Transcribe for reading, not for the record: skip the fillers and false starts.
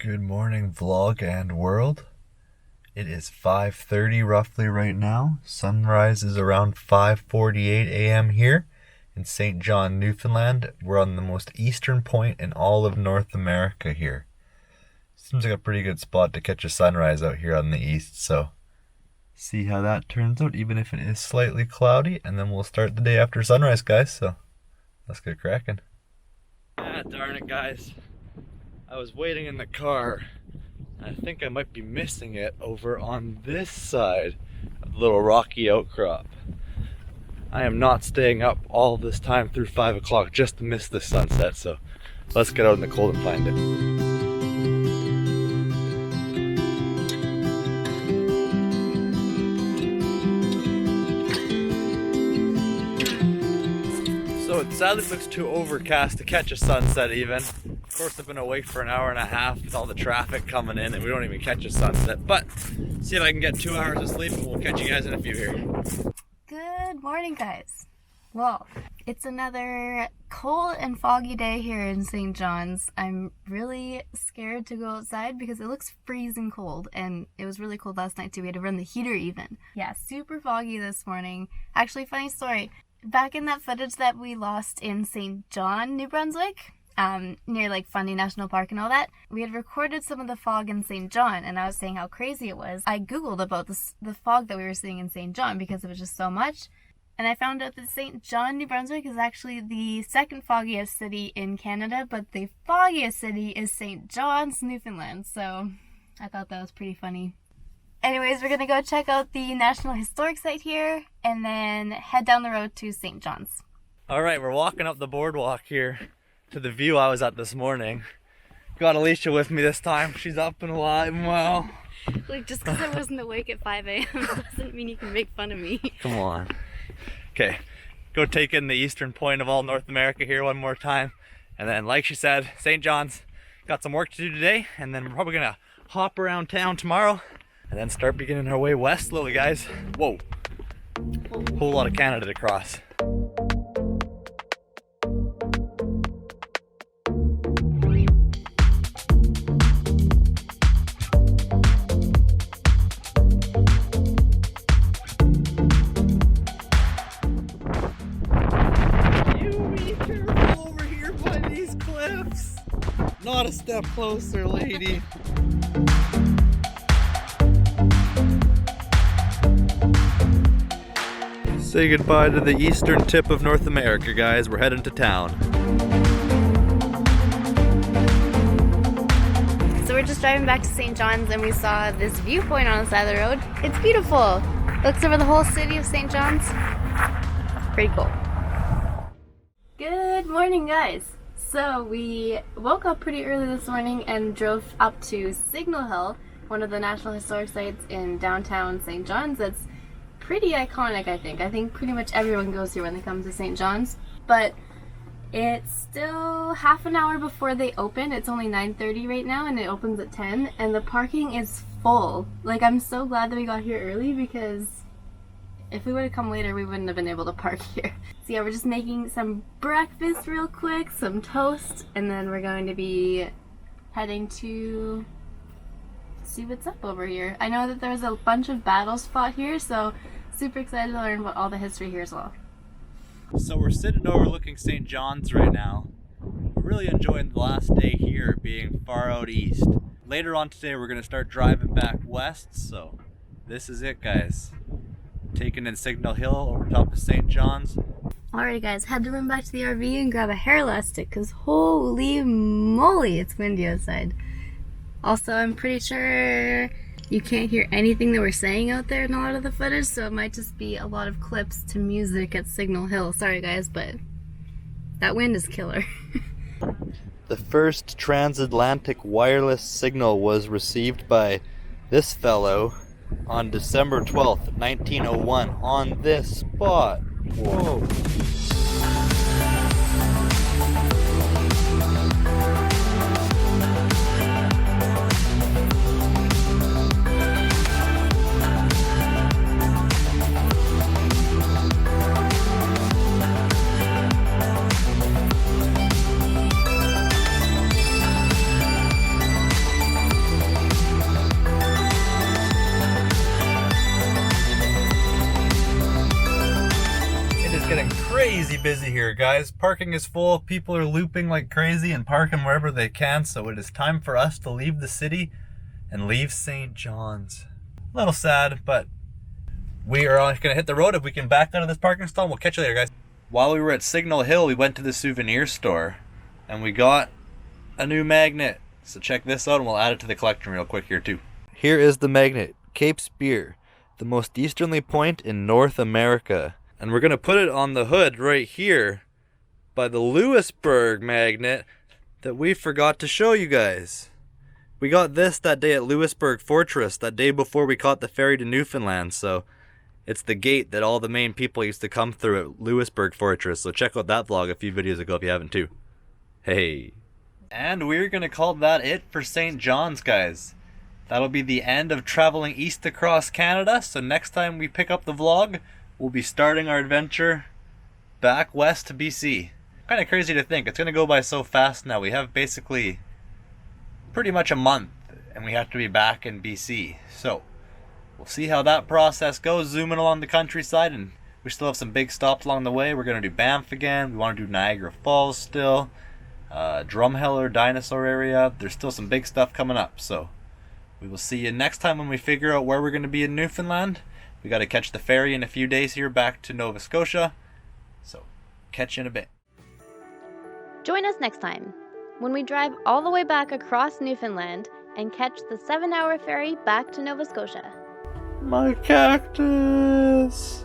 Good morning, vlog and world. It is 5:30 roughly right now. Sunrise is around 5:48 a.m. here in St. John, Newfoundland. We're on the most eastern point in all of North America here. Seems like a pretty good spot to catch a sunrise out here on the east, so see how that turns out, even if it is slightly cloudy, and then we'll start the day after sunrise, guys, so let's get cracking. Ah, darn it, guys. I was waiting in the car. I think I might be missing it over on this side of the little rocky outcrop. I am not staying up all this time through 5 o'clock just to miss the sunset, so let's get out in the cold and find it. So it sadly looks too overcast to catch a sunset even. Of course, I've been awake for an hour and a half with all the traffic coming in and we don't even catch a sunset. But see if I can get 2 hours of sleep and we'll catch you guys in a few here. Good morning, guys. Well, it's another cold and foggy day here in St. John's. I'm really scared to go outside because it looks freezing cold, and it was really cold last night too. We had to run the heater even. Yeah, super foggy this morning. Actually, funny story. Back in that footage that we lost in St. John, New Brunswick, near like Fundy National Park and all that, we had recorded some of the fog in St. John, and I was saying how crazy it was. I googled about the fog that we were seeing in St. John because it was just so much, and I found out that St. John, New Brunswick is actually the second foggiest city in Canada, but the foggiest city is St. John's, Newfoundland, so I thought that was pretty funny. Anyways, we're gonna go check out the National Historic Site here and then head down the road to St. John's. Alright, we're walking up the boardwalk here to the view I was at this morning. Got Alysha with me this time. She's up and alive and well. Like, just because I wasn't awake at 5 a.m. doesn't mean you can make fun of me. Come on. Okay, go take in the eastern point of all North America here one more time. And then, like she said, St. John's. Got some work to do today, and then we're probably gonna hop around town tomorrow and then start beginning our way west slowly, guys. Whoa. Whole lot of Canada to cross. You be careful over here by these cliffs. Not a step closer, lady. Say goodbye to the eastern tip of North America, guys. We're heading to town. So we're just driving back to St. John's and we saw this viewpoint on the side of the road. It's beautiful. Looks over the whole city of St. John's. Pretty cool. Good morning, guys. So we woke up pretty early this morning and drove up to Signal Hill, one of the National Historic Sites in downtown St. John's. That's pretty iconic, I think. I think pretty much everyone goes here when they come to St. John's, but it's still half an hour before they open. It's only 9:30 right now and it opens at 10, and the parking is full. Like, I'm so glad that we got here early because if we would have come later we wouldn't have been able to park here. So yeah, we're just making some breakfast real quick, some toast, and then we're going to be heading to see what's up over here. I know that there's a bunch of battles fought here, so super excited to learn about all the history here as well. So we're sitting overlooking St. John's right now. We're really enjoying the last day here being far out east. Later on today we're going to start driving back west, so this is it, guys. Taking in Signal Hill over top of St. John's. Alright guys, had to run back to the RV and grab a hair elastic because holy moly, it's windy outside. Also, I'm pretty sure you can't hear anything that we're saying out there in a lot of the footage, so it might just be a lot of clips to music at Signal Hill. Sorry guys, but that wind is killer. The first transatlantic wireless signal was received by this fellow on December 12th, 1901 on this spot. Whoa. crazy busy here, guys. Parking is full. People are looping like crazy and parking wherever they can. So it is time for us to leave the city and leave St. John's. A little sad, but we are going to hit the road. If we can back out of this parking stall, we'll catch you later, guys. While we were at Signal Hill, we went to the souvenir store and we got a new magnet. So check this out and we'll add it to the collection real quick here too. Here is the magnet, Cape Spear, the most easterly point in North America. And we're going to put it on the hood right here by the Louisburg magnet that we forgot to show you guys. We got this that day at Louisburg Fortress, that day before we caught the ferry to Newfoundland. So it's the gate that all the main people used to come through at Louisburg Fortress. So check out that vlog a few videos ago if you haven't too. Hey. And we're going to call that it for St. John's, guys. That'll be the end of traveling east across Canada. So next time we pick up the vlog, we'll be starting our adventure back west to BC. Kind of crazy to think. It's going to go by so fast now. We have basically pretty much a month and we have to be back in BC. So we'll see how that process goes, zooming along the countryside, and we still have some big stops along the way. We're going to do Banff again. We want to do Niagara Falls still. Drumheller Dinosaur area. There's still some big stuff coming up. So we will see you next time when we figure out where we're going to be in Newfoundland. We got to catch the ferry in a few days here back to Nova Scotia. So catch you in a bit. Join us next time when we drive all the way back across Newfoundland and catch the 7-hour ferry back to Nova Scotia. My cactus!